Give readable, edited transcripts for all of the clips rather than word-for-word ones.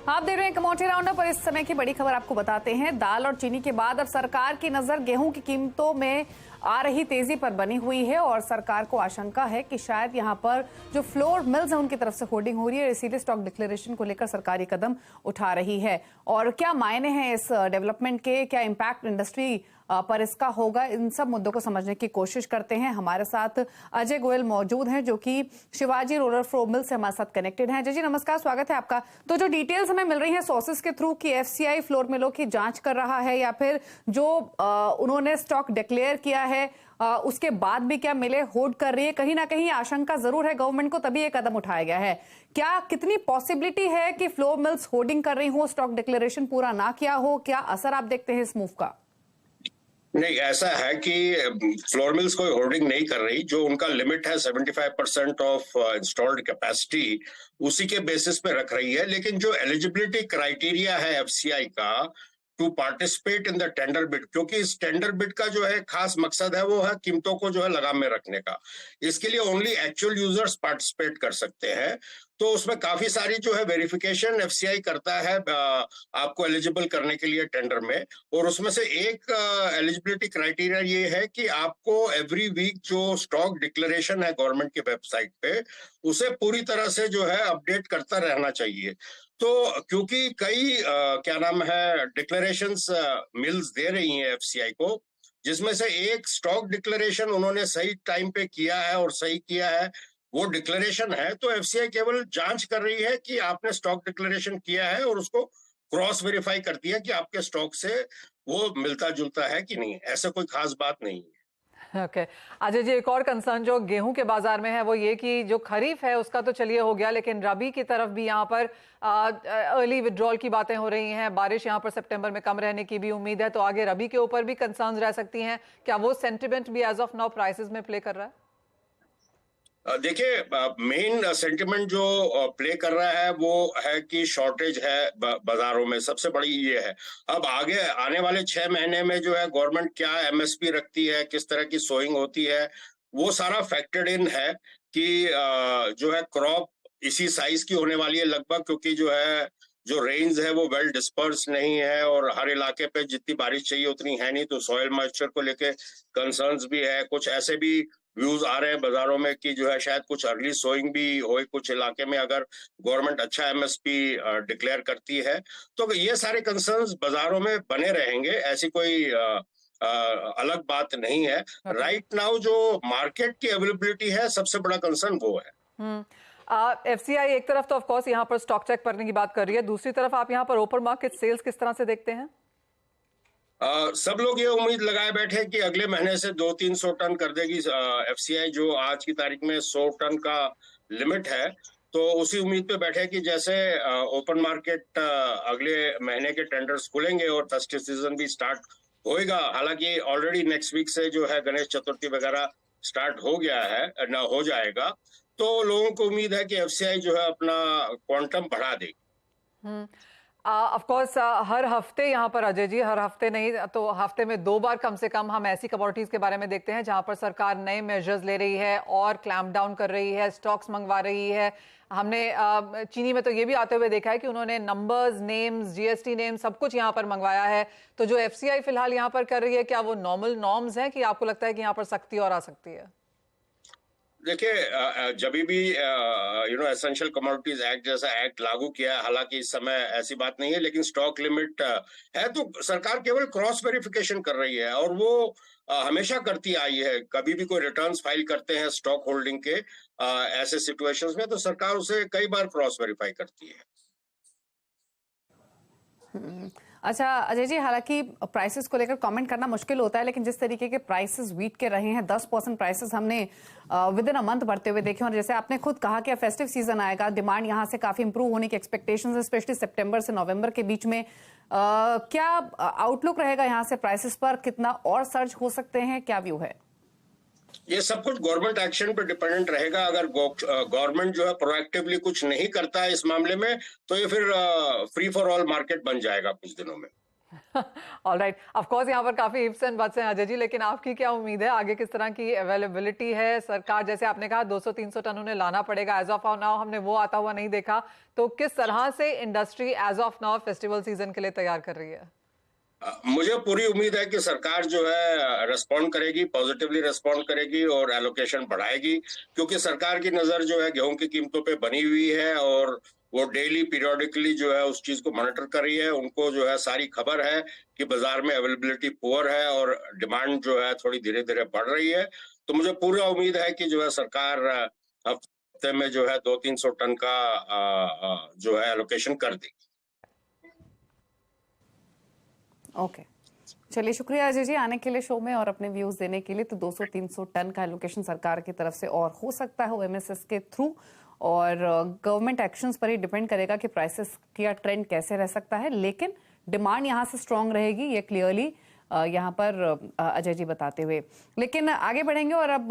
आप देख रहे हैं कमोडिटी राउंडअप पर इस समय की बड़ी खबर आपको बताते हैं। दाल और चीनी के बाद अब सरकार की नजर गेहूं की कीमतों में आ रही तेजी पर बनी हुई है और सरकार को आशंका है कि शायद यहां पर जो फ्लोर मिल्स हैं उनकी तरफ से होर्डिंग हो रही है, इसीलिए स्टॉक डिक्लेरेशन को लेकर सरकारी कदम उठा रही है। और क्या मायने हैं इस डेवलपमेंट के, क्या इम्पैक्ट इंडस्ट्री पर इसका होगा, इन सब मुद्दों को समझने की कोशिश करते हैं। हमारे साथ अजय गोयल मौजूद हैं जो कि शिवाजी रोलर फ्लोर मिल से हमारे साथ कनेक्टेड हैं। अजय जी नमस्कार, स्वागत है आपका। तो जो डिटेल्स हमें मिल रही हैं सोर्सेस के थ्रू कि एफसीआई फ्लोर मिलों की जांच कर रहा है या फिर जो उन्होंने स्टॉक डिक्लेयर किया है उसके बाद भी क्या मिले होल्ड कर रही है, कहीं ना कहीं आशंका जरूर है गवर्नमेंट को, तभी ये कदम उठाया गया है। क्या कितनी पॉसिबिलिटी है कि फ्लोर मिल्स होल्डिंग कर रही हो, स्टॉक डिक्लेरेशन पूरा ना किया हो, क्या असर आप देखते हैं इस मूव का? नहीं, ऐसा है कि फ्लोर मिल्स कोई होर्डिंग नहीं कर रही। जो उनका लिमिट है 75% ऑफ इंस्टॉल्ड कैपेसिटी, उसी के बेसिस पे रख रही है। लेकिन जो एलिजिबिलिटी क्राइटेरिया है एफसीआई का to participate in the tender bid, क्योंकि इस टेंडर बिड का जो है खास मकसद है वो है कीमतों को जो है लगाम में रखने का। इसके लिए ओनली एक्चुअल यूजर्स पार्टिसिपेट कर सकते हैं। तो उसमें काफी सारी जो है वेरिफिकेशन एफसीआई करता है आपको एलिजिबल करने के लिए टेंडर में। और उसमें से एक एलिजिबिलिटी क्राइटेरिया ये है कि आपको एवरी वीक जो स्टॉक डिक्लेरेशन है गवर्नमेंट की वेबसाइट पे, उसे पूरी तरह से जो है अपडेट करता रहना चाहिए। तो क्योंकि कई क्या नाम है डिक्लेरेशंस मिल्स दे रही हैं एफसीआई को, जिसमें से एक स्टॉक डिक्लेरेशन उन्होंने सही टाइम पे किया है और सही किया है, वो डिक्लेरेशन है। तो एफसीआई केवल जांच कर रही है कि आपने स्टॉक डिक्लेरेशन किया है और उसको क्रॉस वेरीफाई करती है कि आपके स्टॉक से वो मिलता जुलता है कि नहीं। ऐसा कोई खास बात नहीं है। ओके अजय जी, एक और कंसर्न जो गेहूं के बाजार में है वो ये कि जो खरीफ है उसका तो चलिए हो गया, लेकिन रबी की तरफ भी यहाँ पर अर्ली विड्रॉल की बातें हो रही हैं। बारिश यहाँ पर सितंबर में कम रहने की भी उम्मीद है, तो आगे रबी के ऊपर भी कंसर्न्स रह सकती हैं। क्या वो सेंटिमेंट भी एज ऑफ नाउ प्राइसेस में प्ले कर रहा है? देखिए, मेन सेंटिमेंट जो प्ले कर रहा है वो है कि शॉर्टेज है बाजारों में, सबसे बड़ी ये है। अब आगे आने वाले 6 महीने में जो है गवर्नमेंट क्या एमएसपी रखती है, किस तरह की सोइंग होती है, वो सारा फैक्टर्ड इन है कि जो है क्रॉप इसी साइज की होने वाली है लगभग, क्योंकि जो रेंज है वो वेल डिस्पर्स नहीं है और हर इलाके पे जितनी बारिश चाहिए उतनी है नहीं। तो सॉइल मॉइस्चर को लेके कंसर्न्स भी है। कुछ ऐसे भी व्यूज आ रहे हैं बाजारों में कि जो है शायद कुछ अर्ली सोइंग भी हो कुछ इलाके में, अगर गवर्नमेंट अच्छा एमएसपी डिक्लेयर करती है। तो ये सारे कंसर्न्स बाजारों में बने रहेंगे, ऐसी कोई अलग बात नहीं है। राइट नाउ जो मार्केट की अवेलेबिलिटी है, सबसे बड़ा कंसर्न वो है। एफसीआई एक तरफ तो ऑफ कोर्स यहाँ पर स्टॉक चेक करने की बात कर रही है, दूसरी तरफ आप यहाँ पर ओपन मार्केट सेल्स किस तरह से देखते हैं? सब लोग ये उम्मीद लगाए बैठे कि अगले महीने से 200-300 टन कर देगी एफसीआई, जो आज की तारीख में 100 टन का लिमिट है। तो उसी उम्मीद पे बैठे कि जैसे ओपन मार्केट अगले महीने के टेंडर्स खुलेंगे और फेस्टिव सीजन भी स्टार्ट होएगा। हालांकि ऑलरेडी नेक्स्ट वीक से जो है गणेश चतुर्थी वगैरह स्टार्ट हो गया है, ना हो जाएगा। तो लोगों को उम्मीद है कि एफसीआई जो है अपना क्वांटम बढ़ा देगी। ऑफ कोर्स हर हफ्ते यहाँ पर अजय जी, हर हफ्ते नहीं तो हफ्ते में 2 बार कम से कम हम ऐसी कमोडिटीज के बारे में देखते हैं जहां पर सरकार नए मेजर्स ले रही है और क्लैम्प डाउन कर रही है, स्टॉक्स मंगवा रही है। हमने चीनी में तो ये भी आते हुए देखा है कि उन्होंने नंबर्स, नेम्स, जीएसटी नेम सब कुछ यहाँ पर मंगवाया है। तो जो एफसीआई फिलहाल यहाँ पर कर रही है, क्या वो नॉर्मल नॉर्म्स हैं कि आपको लगता है कि यहाँ पर सख्ती और आ सकती है? देखिए, जब भी एसेंशियल कमोडिटीज एक्ट जैसा एक्ट लागू किया, हालांकि इस समय ऐसी बात नहीं है, लेकिन स्टॉक लिमिट है तो सरकार केवल क्रॉस वेरिफिकेशन कर रही है और वो हमेशा करती आई है। कभी भी कोई रिटर्न्स फाइल करते हैं स्टॉक होल्डिंग के ऐसे सिचुएशंस में, तो सरकार उसे कई बार क्रॉस वेरीफाई करती है। अच्छा अजय जी, हालांकि प्राइसेस को लेकर कमेंट करना मुश्किल होता है, लेकिन जिस तरीके के प्राइसेस वीट के रहे हैं, 10% प्राइसेस हमने विद इन अ मंथ बढ़ते हुए देखे। और जैसे आपने खुद कहा कि फेस्टिव सीजन आएगा, डिमांड यहां से काफी इंप्रूव होने की एक्सपेक्टेशंस है, स्पेशली सितंबर से नवंबर के बीच में। क्या आउटलुक रहेगा यहां से प्राइसेस पर? कितना और सर्ज हो सकते हैं, क्या व्यू है? ये सब कुछ गवर्नमेंट एक्शन पे डिपेंडेंट रहेगा। अगर गवर्नमेंट जो है प्रोएक्टिवली कुछ नहीं करता है इस मामले में, तो ये फिर फ्री फॉर ऑल मार्केट बन जाएगा कुछ दिनों में। ऑल राइट, ऑफ कोर्स यहाँ पर काफी इफ्स एंड बट्स हैं अजय जी, लेकिन आपकी क्या उम्मीद है आगे किस तरह की अवेलेबिलिटी है? सरकार जैसे आपने कहा 200-300 टन उन्हें लाना पड़ेगा, एज ऑफ नाउ हमने वो आता हुआ नहीं देखा, तो किस तरह से industry as of now festival season के लिए तैयार कर रही है? मुझे पूरी उम्मीद है कि सरकार जो है रिस्पॉन्ड करेगी, पॉजिटिवली रिस्पॉन्ड करेगी और एलोकेशन बढ़ाएगी, क्योंकि सरकार की नजर जो है गेहूं की कीमतों पे बनी हुई है और वो डेली पीरियोडिकली जो है उस चीज को मॉनिटर कर रही है। उनको जो है सारी खबर है कि बाजार में अवेलेबिलिटी पुअर है और डिमांड जो है थोड़ी धीरे धीरे बढ़ रही है। तो मुझे पूरा उम्मीद है कि जो है सरकार हफ्ते में जो है 200-300 टन का जो है एलोकेशन कर देगी। ओके, चलिए शुक्रिया अजय जी आने के लिए शो में और अपने व्यूज देने के लिए। तो 200-300 टन का एलोकेशन सरकार की तरफ से और हो सकता है ओएमएसएस के थ्रू, और गवर्नमेंट एक्शंस पर ही डिपेंड करेगा कि प्राइसेस का ट्रेंड कैसे रह सकता है, लेकिन डिमांड यहाँ से स्ट्रांग रहेगी, ये क्लियरली यहाँ पर अजय जी बताते हुए। लेकिन आगे बढ़ेंगे और अब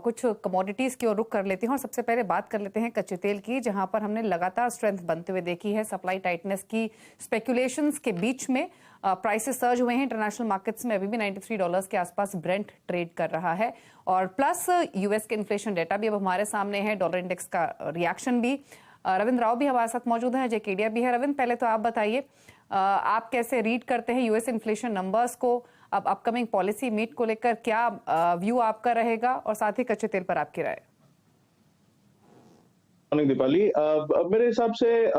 कुछ कमोडिटीज की ओर रुख कर लेती हूँ। और सबसे पहले बात कर लेते हैं कच्चे तेल की, जहां पर हमने लगातार स्ट्रेंथ बनते हुए देखी है। सप्लाई टाइटनेस की स्पेकुलेशंस के बीच में प्राइसेस सर्ज हुए हैं इंटरनेशनल मार्केट्स में। अभी भी $93 के आसपास ब्रेंट ट्रेड कर रहा है, और प्लस यूएस के इन्फ्लेशन डेटा भी अब हमारे सामने है, डॉलर इंडेक्स का रिएक्शन भी। रविंद्र राव भी हमारे साथ मौजूद है, अजय केडिया भी है। रविंद्र, पहले तो आप बताइए आप कैसे रीड करते हैं यूएस इन्फ्लेशन नंबर्स को, अब अपकमिंग पॉलिसी मीट को लेकर क्या व्यू आपका रहेगा, और साथ ही कच्चे तेल पर आपकी राय? दीपाली, अब मेरे हिसाब से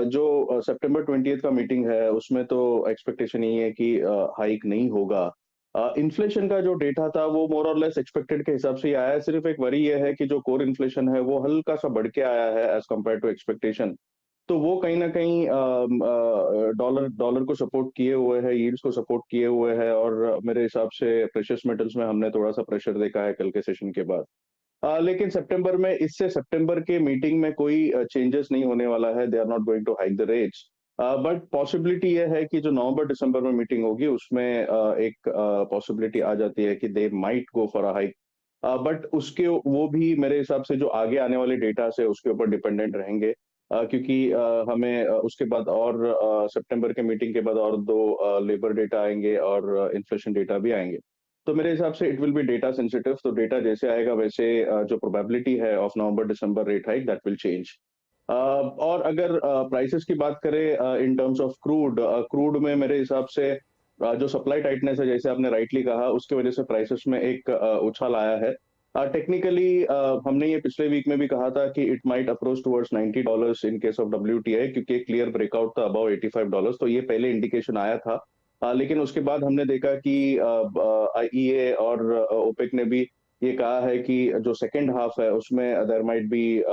जो सितंबर 20 का मीटिंग है उसमें तो एक्सपेक्टेशन यही है कि हाइक नहीं होगा। इन्फ्लेशन का जो डेटा था वो मोर और लेस एक्सपेक्टेड के हिसाब से ही आया है। सिर्फ एक वरी ये है कि जो कोर इन्फ्लेशन है वो हल्का सा बढ़ के आया है एज कम्पेयर टू एक्सपेक्टेशन। तो वो कहीं ना कहीं डॉलर को सपोर्ट किए हुए है, यील्ड्स को सपोर्ट किए हुए है, और मेरे हिसाब से प्रेशियस मेटल्स में हमने थोड़ा सा प्रेशर देखा है कल के सेशन के बाद। लेकिन सितंबर में, इससे सितंबर के मीटिंग में कोई चेंजेस नहीं होने वाला है। They are not going to hike the rates, but possibility ये है कि जो नवंबर दिसंबर में मीटिंग होगी उसमें एक पॉसिबिलिटी आ जाती है कि they might go for a hike, but उसके वो भी मेरे हिसाब से जो आगे आने वाले डेटा से उसके ऊपर डिपेंडेंट रहेंगे, क्योंकि हमें उसके बाद और सितंबर के मीटिंग के बाद और दो लेबर डेटा आएंगे और इन्फ्लेशन डेटा भी आएंगे। तो मेरे हिसाब से it will B data sensitive, तो डेटा जैसे आएगा वैसे जो प्रोबेबिलिटी है of November December rate hike that will change. और अगर प्राइसेस की बात करें इन टर्म्स ऑफ क्रूड में मेरे हिसाब से जो सप्लाई टाइटनेस है, जैसे आपने राइटली कहा, उसकी वजह से प्राइसेस में एक उछाल आया है। टेक्निकली हमने ये पिछले वीक में भी कहा था कि it might approach towards $90 in case of WTI, क्योंकि एक क्लियर ब्रेकआउट था अबाउ $85, तो ये पहले इंडिकेशन आया था। लेकिन उसके बाद हमने देखा कि IEA और ओपेक ने भी ये कहा है कि जो सेकेंड हाफ है उसमें there might be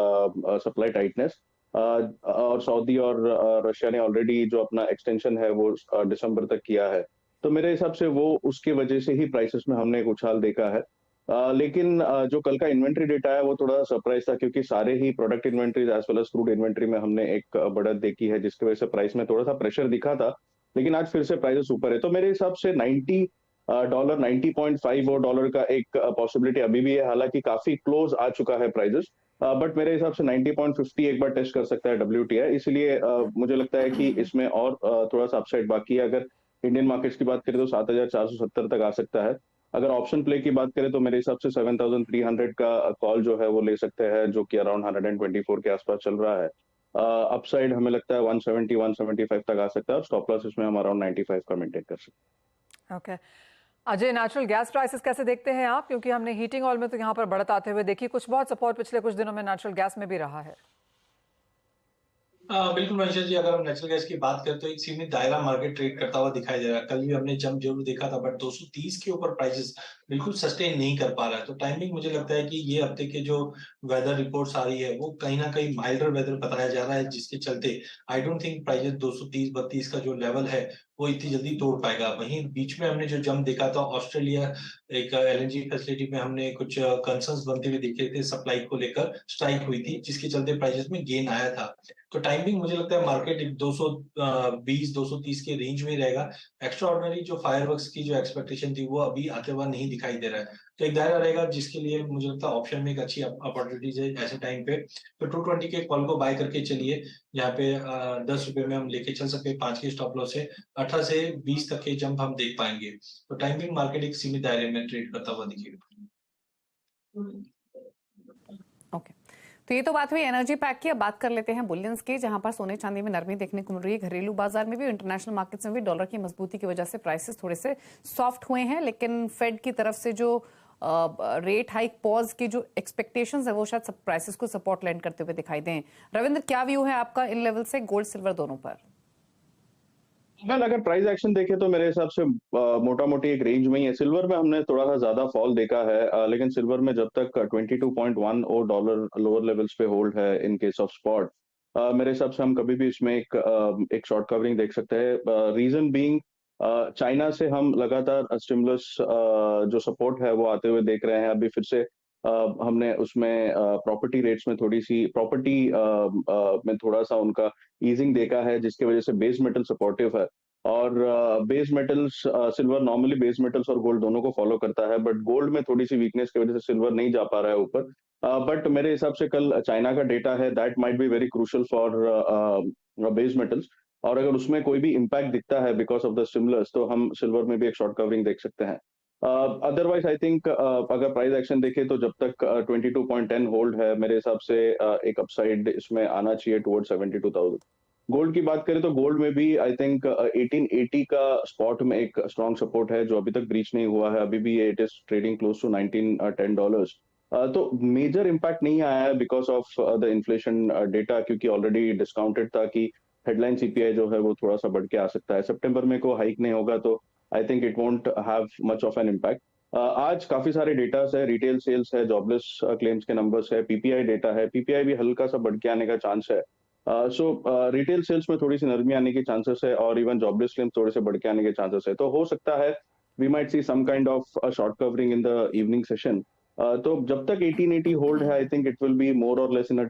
supply tightness, और सऊदी और रशिया ने ऑलरेडी जो अपना एक्सटेंशन है वो दिसंबर तक किया है। तो मेरे हिसाब से वो उसकी वजह से ही प्राइसेस में हमने एक उछाल देखा है। लेकिन जो कल का इन्वेंट्री डेटा है वो थोड़ा सरप्राइज था, क्योंकि सारे ही product inventories as well as crude inventory में हमने एक बढ़त देखी है, जिसकी वजह से प्राइस में थोड़ा सा प्रेशर दिखा था। लेकिन आज फिर से प्राइसेस ऊपर है, तो मेरे हिसाब से $90.5 का एक पॉसिबिलिटी अभी भी है। हालांकि काफी क्लोज आ चुका है प्राइसेस, बट मेरे हिसाब से 90.50 एक बार टेस्ट कर सकता है WTI। इसलिए मुझे लगता है कि इसमें और थोड़ा सा अपसाइड बाकी है। अगर इंडियन मार्केट्स की बात करें तो 7,470 तक आ सकता है। अगर ऑप्शन प्ले की बात करें तो मेरे हिसाब से 7,300 का कॉल जो है वो ले सकते हैं, जो कि अराउंड 124 के आसपास चल रहा है। अपसाइड हमें लगता है 170 175 तक आ सकता है, और स्टॉप लॉस इसमें हम अराउंड 95 का मेंटेन कर सकते हैं। Okay Ajay, natural gas prices कैसे देखते हैं आप? क्योंकि हमने हीटिंग ऑयल में तो यहाँ पर बढ़त आते हुए देखी, कुछ बहुत सपोर्ट पिछले कुछ दिनों में नेचुरल गैस में भी रहा है। बिल्कुल मनीषा जी, अगर हम नेचुरल गैस की बात करें तो एक सीमित दायरा मार्केट ट्रेड करता हुआ दिखाई दे रहा है। कल भी हमने जंप जरूर देखा था, बट 230 के ऊपर प्राइसेस बिल्कुल सस्टेन नहीं कर पा रहा है। तो टाइमिंग मुझे लगता है कि ये हफ्ते के जो वेदर रिपोर्ट्स आ रही है वो कहीं ना कहीं माइल्डर वेदर बताया जा रहा है, जिसके चलते आई डोंट थिंक प्राइसेस 230-32 का जो लेवल है वो इतनी जल्दी तोड़ पाएगा। वहीं बीच में हमने जो जंप देखा था ऑस्ट्रेलिया, एक LNG फैसिलिटी में हमने कुछ कंसर्न्स बनते हुए देखे थे, सप्लाई को लेकर स्ट्राइक हुई थी, जिसके चलते प्राइसेस में गेन आया था। तो टाइमिंग मुझे लगता है मार्केट 220-230 के रेंज में रहेगा। एक्स्ट्रा ऑर्डिनरी जो फायरवर्क्स की जो एक्सपेक्टेशन थी वो अभी आते हुआ नहीं दिखाई दे रहा है। तो एक दायरा रहेगा जिसके लिए मुझे लगता है ऑप्शन में एक अच्छी अपॉर्चुनिटीज है ऐसे टाइम पे। तो 220 के कॉल को बाय करके चलिए, यहाँ पे 10 रुपए में हम लेके चल सकते हैं। 5 के स्टॉप लॉस है, 18 से 20 तक के जंप हम देख पाएंगे। तो टाइमिंग मार्केट एक सीमित दायरे में ट्रेड करता हुआ दिखेगा। ओके, तो ये तो बात हुई एनर्जी पैक की। अब बात कर लेते हैं बुलियंस की, जहां पर सोने चांदी में नरमी देखने को मिल रही है। घरेलू बाजार में भी, इंटरनेशनल मार्केट्स में भी डॉलर की मजबूती की वजह से प्राइसेस थोड़े से सॉफ्ट हुए हैं, लेकिन फेड की तरफ से जो रेट हाइक पॉज की जो एक्सपेक्टेशंस है वो शायद प्राइसेस को सपोर्ट लैंड करते हुए दिखाई दें। रविंद्र, क्या व्यू है आपका इन लेवल से, गोल्ड सिल्वर दोनों पर? वेल, अगर प्राइस एक्शन देखे तो मेरे हिसाब से मोटा मोटी एक रेंज में ही है। सिल्वर में हमने थोड़ा सा ज्यादा फॉल देखा है, लेकिन सिल्वर में जब तक 22.1 और डॉलर लोअर लेवल्स पे होल्ड है इन केस ऑफ स्पॉट, मेरे हिसाब से हम कभी भी इसमें एक शॉर्ट कवरिंग देख सकते हैं। रीजन बीइंग, चाइना से हम लगातार स्टिमुलस जो सपोर्ट है वो आते हुए देख रहे हैं। अभी फिर से हमने उसमें प्रॉपर्टी रेट्स में थोड़ी सी प्रॉपर्टी में थोड़ा सा उनका ईजिंग देखा है, जिसकी वजह से बेस मेटल सपोर्टिव है। और base metals, silver normally base metals और गोल्ड दोनों को फॉलो करता है, बट गोल्ड में थोड़ी सी वीकनेस की वजह से सिल्वर नहीं जा पा रहा है ऊपर। बट मेरे हिसाब से कल चाइना का डेटा है, that might be very crucial for base metals, और अगर उसमें कोई भी इम्पैक्ट दिखता है बिकॉज ऑफ द स्टिमुलस, तो हम सिल्वर में भी एक शॉर्ट कवरिंग देख सकते हैं। अदरवाइज आई थिंक अगर प्राइस एक्शन देखे तो जब तक 22.10 होल्ड है, मेरे हिसाब से एक अपसाइड इसमें आना चाहिए टुवर्ड 72,000। गोल्ड की बात करें तो गोल्ड में भी आई थिंक 1880 का स्पॉट में एक स्ट्रॉन्ग सपोर्ट है जो अभी तक ब्रीच नहीं हुआ है। अभी भी it is trading close to $1910। तो मेजर इम्पैक्ट नहीं आया है because of the inflation data, क्योंकि ऑलरेडी डिस्काउंटेड था कि हेडलाइन सीपीआई जो है वो थोड़ा सा बढ़ के आ सकता है। सितंबर में कोई हाइक नहीं होगा तो आई think it won't have much of an impact. आज काफी सारे डेटास है, रिटेल सेल्स है, जॉबलेस क्लेम्स के नंबर्स है, पीपीआई डेटा है। पीपीआई भी हल्का सा बढ़ के आने का चांस है। सो रिटेल सेल्स में थोड़ी सी नरमी आने की चांसेस है, और इवन जॉबलेस क्लेम्स थोड़े से बढ़ के आने के चांसेस है। तो हो सकता है we might see some kind of short covering in the evening session. तो जब तक 1880 होल्ड है, I think it will be more or less in a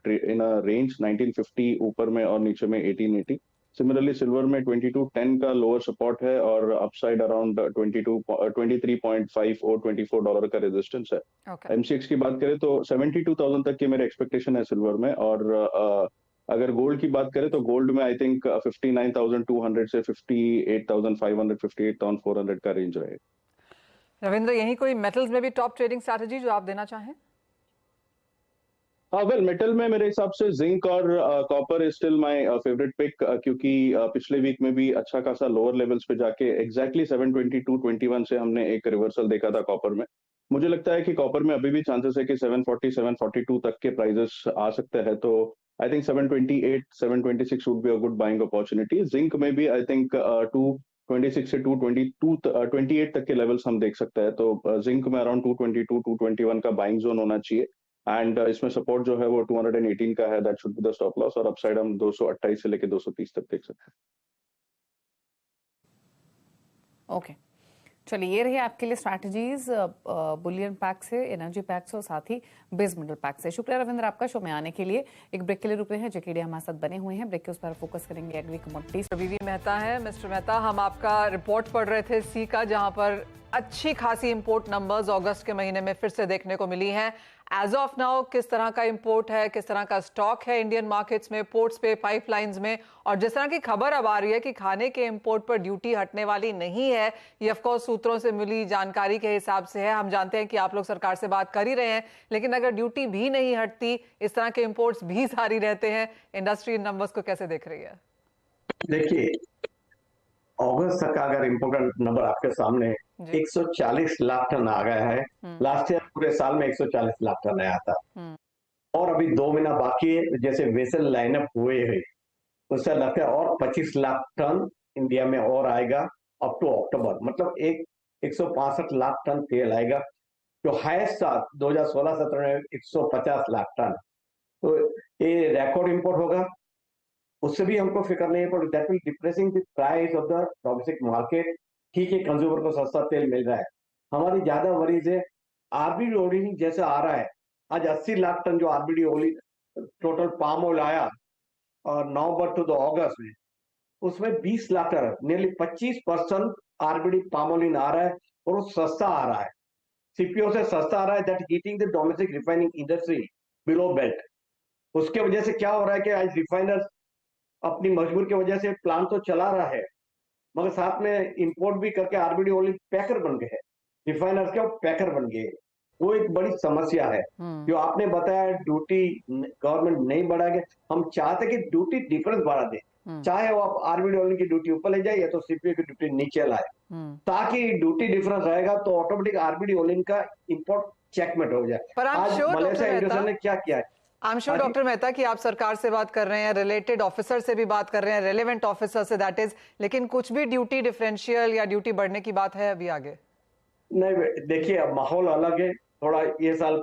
range 1950 ऊपर में और नीचे में 1880। सिमिलरली सिल्वर में 2210 का लोअर सपोर्ट है और अपसाइड अराउंड 23.5 और $24 का रेजिस्टेंस है। एमसीएक्स की बात करें तो 72,000 तक की मेरे एक्सपेक्टेशन है सिल्वर में। और अगर गोल्ड की बात करें तो गोल्ड में आई थिंक 59,200 से 58,500 58,400 का रेंज रहेगा। रविंद्र, यही कोई मेटल्स में भी टॉप ट्रेडिंग स्ट्रैटेजी जो आप देना चाहें? वेल, मेटल में मेरे हिसाब से जिंक और copper is still my favourite pick, क्योंकि पिछले वीक में भी अच्छा खासा लोअर लेवल्स पे जाके एग्जैक्टली 722.21 से हमने एक रिवर्सल देखा था कॉपर में। मुझे लगता है कि कॉपर में अभी भी चांसेस है कि 740 742 तक के प्राइजेस आ सकते हैं। तो I think 728 726 would be a good buying opportunity. Zinc में भी आई थिंक 226 से 228 तक के लेवल्स हम देख सकते हैं। तो जिंक में अराउंड 222 221 का बाइंग जोन होना चाहिए। एंड इसमें सपोर्ट जो है वो 218 का है, that should be the stop loss. और अपसाइड हम 228 से लेके 230 तक देख सकते हैं। ओके, चलिए ये रही आपके लिए स्ट्रैटेजीज बुलियन पैक से, एनर्जी पैक से और साथ ही बेस मेटल पैक से। शुक्रिया रविंद्र आपका शो में आने के लिए। एक ब्रेक के लिए रुके हैं, जेकेडी हमारे साथ बने हुए हैं। ब्रेक के उस पर फोकस करेंगे एग्री कमोडिटीज। वीवी मेहता है। मिस्टर मेहता, हम आपका रिपोर्ट पढ़ रहे थे सी का, जहां पर अच्छी खासी इंपोर्ट नंबर्स अगस्त के महीने में फिर से देखने को मिली हैं। एज ऑफ नाउ किस तरह का इंपोर्ट है, किस तरह का स्टॉक है इंडियन मार्केट्स में, पोर्ट्स पे, पाइपलाइंस में, और जिस तरह की खबर अब आ रही है कि खाने के इंपोर्ट पर ड्यूटी हटने वाली नहीं है, ये ऑफ कोर्स सूत्रों से मिली जानकारी के हिसाब से है। हम जानते हैं कि आप लोग सरकार से बात कर ही रहे हैं, लेकिन अगर ड्यूटी भी नहीं हटती, इस तरह के इंपोर्ट्स भी जारी रहते हैं, इंडस्ट्री इन नंबर्स को कैसे देख रही है? देखिए, अगस्त तक अगर इम्पोर्टेंट नंबर आपके सामने 140 लाख टन आ गया है। लास्ट ईयर पूरे साल में 140 लाख टन आया था, और अभी 2 महीना बाकी है। जैसे वेसल लाइनअप हुए हैं, उससे लगता है और 25 लाख टन इंडिया में और आएगा अप टू अक्टूबर। मतलब 165 लाख टन तेल आएगा, जो हाईएस्ट था 2016-17 में 150 लाख टन। तो ये रिकॉर्ड इंपोर्ट होगा, उससे भी हमको फिक्र नहीं है, पर that will depressing the price of the domestic market. ठीक है, कंज्यूमर को सस्ता तेल मिल रहा है। हमारी ज्यादा वरीज है आरबीडी ओलिंग जैसे आ रहा है। आज 80 लाख टन जो RBD olein total palm oil आया और नवंबर टू अगस्त में, उसमें 20 lakh ton, nearly 25% RBD palm oil आ रहा है, और वो सस्ता आ रहा है। सीपीओ से सस्ता आ रहा है, that heating the domestic refining industry below belt. उसके वजह से क्या हो रहा है कि आज रिफाइनर्स अपनी मजबूरी की वजह से प्लांट तो चला रहा है, मगर साथ में इंपोर्ट भी करके आरबीडी ओनली पैकर बन गए हैं, रिफाइनर्स के पैकर बन गए। वो एक बड़ी समस्या है। जो आपने बताया ड्यूटी गवर्नमेंट नहीं बढ़ाएगी, हम चाहते कि ड्यूटी डिफरेंस बढ़ा दे, चाहे वो आप आरबीडी ओनली की ड्यूटी ऊपर ले जाए या तो सीपीओ की ड्यूटी नीचे लाए, ताकि ड्यूटी डिफरेंस रहेगा तो ऑटोमेटिक आरबीडी ओनली का इंपोर्ट चेकमेट हो जाए। पर I'm आज sure, Malaysia doctor industry Mehta, ने क्या किया है? I am sure doctor Mehta कि आप सरकार से बात कर रहे हैं, रिलेटेड ऑफिसर से भी बात कर रहे हैं, relevant officer say that is, लेकिन कुछ भी ड्यूटी डिफरेंशियल या ड्यूटी बढ़ने की बात है अभी आगे? नहीं, देखिए अब माहौल अलग है थोड़ा, ये साल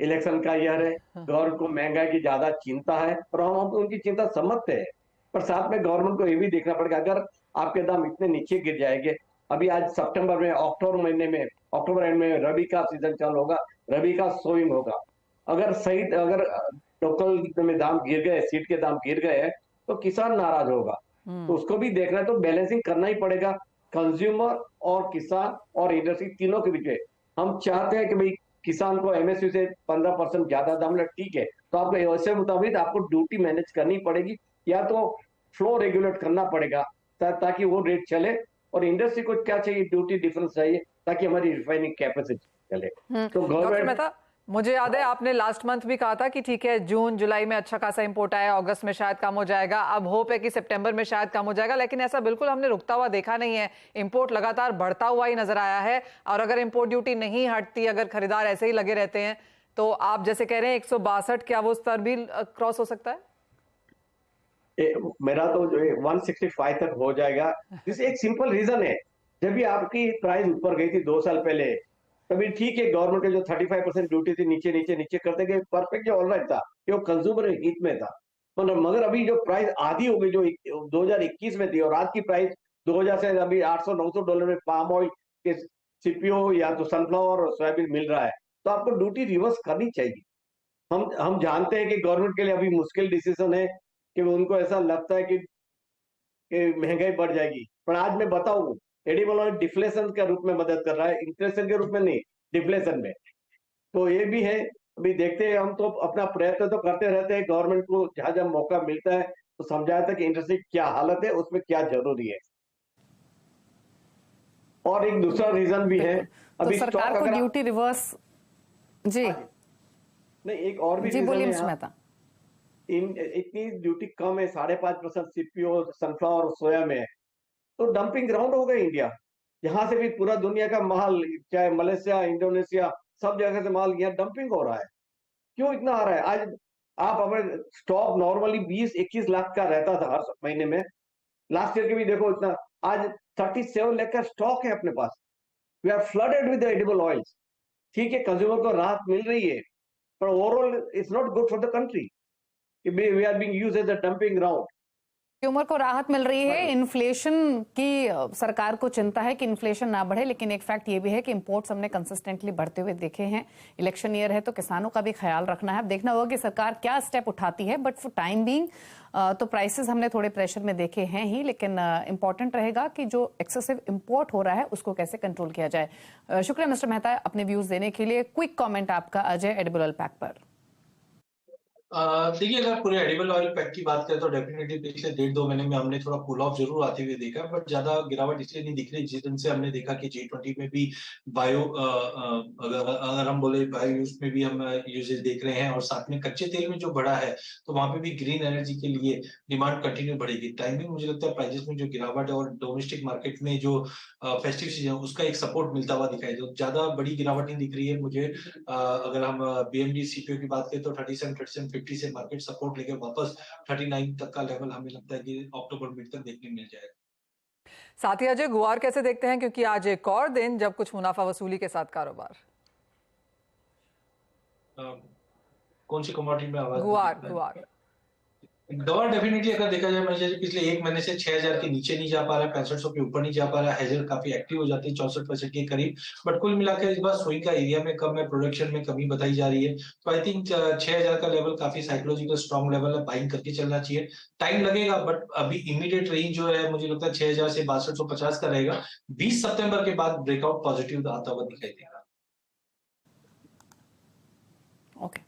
इलेक्शन का ईयर है, गवर्नमेंट को महंगाई की ज्यादा चिंता है और हम उनकी चिंता समझते हैं, पर साथ में गवर्नमेंट को ये भी देखना पड़ेगा, अगर आपके दाम इतने नीचे गिर जाएंगे, अभी आज सितंबर में, अक्टूबर महीने में, अक्टूबर एंड में रबी का सीजन चालू होगा, रबी का सोइंग होगा, अगर लोकल में दाम गिर गए, सीड के दाम गिर गए तो किसान नाराज होगा, तो उसको भी देखना है, तो बैलेंसिंग करना ही पड़ेगा कंज्यूमर और किसान और इंडस्ट्री तीनों के बीच में। हम चाहते हैं कि भाई किसान को एमएसपी से 15% ज्यादा दाम मिले, ठीक है, तो आपको ऐसे मुताबिक आपको ड्यूटी मैनेज करनी पड़ेगी या तो फ्लो रेगुलेट करना पड़ेगा ताकि वो रेट चले, और इंडस्ट्री को क्या चाहिए, ड्यूटी डिफरेंस चाहिए ताकि हमारी रिफाइनिंग कैपेसिटी चले। तो गवर्नमेंट, मुझे याद है आपने लास्ट मंथ भी कहा था कि ठीक है जून जुलाई में अच्छा खासा इंपोर्ट आया, अगस्त में शायद कम हो जाएगा, अब होप है कि सितंबर में शायद कम हो जाएगा, लेकिन ऐसा बिल्कुल हमने रुकता हुआ देखा नहीं है, इंपोर्ट लगातार बढ़ता हुआ ही नजर आया है। और अगर इंपोर्ट ड्यूटी नहीं हटती, अगर खरीदार ऐसे ही लगे रहते हैं, तो आप जैसे कह रहे हैं 162, क्या वो स्तर भी क्रॉस हो सकता है? मेरा तो 165 तक हो जाएगा। इस एक सिंपल रीजन है, जब भी आपकी प्राइस ऊपर गई थी 2 साल पहले, तभी ठीक है गवर्नमेंट के जो 35% ड्यूटी थी नीचे नीचे नीचे करते गए, परफेक्ट जो ऑलराइट था, कि वो कंज्यूमर हित में था, मगर अभी जो प्राइस आधी हो गई जो 2021 में थी, और आज की प्राइस 2000 से अभी $800-900 में पाम ऑयल के सीपीओ या तो सनफ्लावर और सोयाबीन मिल रहा है, तो आपको ड्यूटी रिवर्स करनी चाहिए। हम जानते हैं कि गवर्नमेंट के लिए अभी मुश्किल डिसीजन है, कि उनको ऐसा लगता है कि महंगाई बढ़ जाएगी, पर आज मैं बताऊं, एडिबल ऑयल डिफ्लेशन के रूप में मदद कर रहा है, इन्फ्लेशन के रूप में नहीं, डिफ्लेशन में। तो ये भी है, अभी देखते हैं, हम तो अपना प्रयत्न तो करते रहते हैं, गवर्नमेंट को जहां जहां मौका मिलता है तो समझाया था कि इंडस्ट्री क्या हालत है, उसमें क्या जरूरी है। और एक दूसरा रीजन भी है, अभी तो सरकार को ड्यूटी रिवर्स, जी नहीं, एक और भी जी बोलिए मिस्टर मेहता। इतनी ड्यूटी कम है, 5.5% सीपीओ सनफ्लावर और सोया में है, तो डंपिंग ग्राउंड हो गया इंडिया, यहाँ से भी पूरा दुनिया का माल, चाहे मलेशिया, इंडोनेशिया, सब जगह से माल यहाँ डंपिंग हो रहा है। क्यों इतना आ रहा है? आज आप अगर स्टॉक नॉर्मली 20-21 लाख का रहता था हर महीने में, लास्ट ईयर के भी देखो इतना, आज 37 लाख का स्टॉक है अपने पास। We are flooded with edible oils. ठीक है, कंज्यूमर को राहत मिल रही है, पर overall it's not good for the country. We are being used as a dumping ground. Consumer को राहत मिल रही है, इन्फ्लेशन की सरकार को चिंता है कि इन्फ्लेशन ना बढ़े, लेकिन एक फैक्ट ये भी है कि इंपोर्ट्स हमने कंसिस्टेंटली बढ़ते हुए देखे हैं। इलेक्शन ईयर है तो किसानों का भी ख्याल रखना है, अब देखना होगा कि सरकार क्या स्टेप उठाती है, बट फॉर टाइम बीइंग तो प्राइसेस हमने थोड़े प्रेशर में देखे हैं ही, लेकिन इंपॉर्टेंट रहेगा कि जो एक्सेसिव इंपोर्ट हो रहा है उसको कैसे कंट्रोल किया जाए। शुक्रिया मिस्टर मेहता अपने व्यूज देने के लिए। क्विक कॉमेंट आपका अजय एडिबल ऑयल पैक पर। देखिए, अगर पूरे एडिबल ऑयल पैक की बात करें तो डेफिनेटली पिछले 1.5-2 महीने में हमने थोड़ा कूल ऑफ जरूर आते हुए देखा, बट ज्यादा गिरावट इसलिए नहीं दिख रही जिस दिन से हमने देखा कि G20 में भी बायो अगर हम बोले बायो यूज में भी हम यूजेज देख रहे हैं, और साथ में कच्चे तेल में जो बढ़ा है तो वहां पे भी ग्रीन एनर्जी के लिए डिमांड कंटिन्यू बढ़ेगी। टाइमिंग मुझे लगता है प्राइजेस में जो गिरावट है और डोमेस्टिक मार्केट में जो फेस्टिव सीजन उसका एक सपोर्ट मिलता हुआ दिखाई दे, ज्यादा बड़ी गिरावट नहीं दिख रही है मुझे। अगर हम BMG सीपीओ की बात करें तो 37-50 से मार्केट सपोर्ट लेकर वापस 39 तक का लेवल हमें लगता है कि अक्टूबर मिड तक देखने मिल जाएगा। साथ ही अजय, गुआर कैसे देखते हैं, क्योंकि आज एक और दिन जब कुछ मुनाफा वसूली के साथ कारोबार। कौन सी कमोडिटी में आवाज? गुआर गवर डेफिनेटली अगर देखा जाए मुझे पिछले एक महीने से 6000 के नीचे नहीं जा पा रहा है, 6500 के ऊपर नहीं जा पा रहा है, हेजर काफी एक्टिव हो जाती है 64% के करीब, बट कुल मिलाकर इस बार स्विंग का एरिया में कम है, प्रोडक्शन में कमी बताई जा रही है। तो आई थिंक 6000 का लेवल काफी साइकोलॉजिकल स्ट्रॉन्ग लेवल है, बाइंग करके चलना चाहिए। टाइम लगेगा, बट अभी इमीडिएट रेंज जो है मुझे लगता है 6000 से 6250 का रहेगा। 20 सितंबर के बाद ब्रेकआउट पॉजिटिव आता हुआ दिखाई देगा। ओके,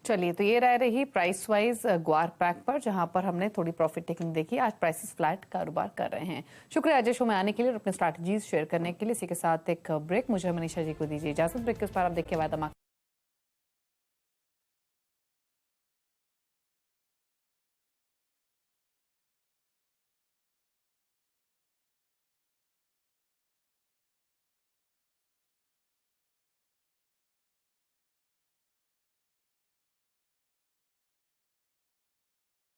चलिए, तो ये राय रही प्राइस वाइज ग्वार पैक पर, जहां पर हमने थोड़ी प्रॉफिट टेकिंग देखी। आज प्राइसेस फ्लैट कारोबार कर रहे हैं। शुक्रिया अजय शो में आने के लिए और अपने स्ट्रैटेजीज शेयर करने के लिए। इसी के साथ एक ब्रेक, मुझे मनीषा जी को दीजिए इजाजत। ब्रेक के उस पर आप देखिए वादा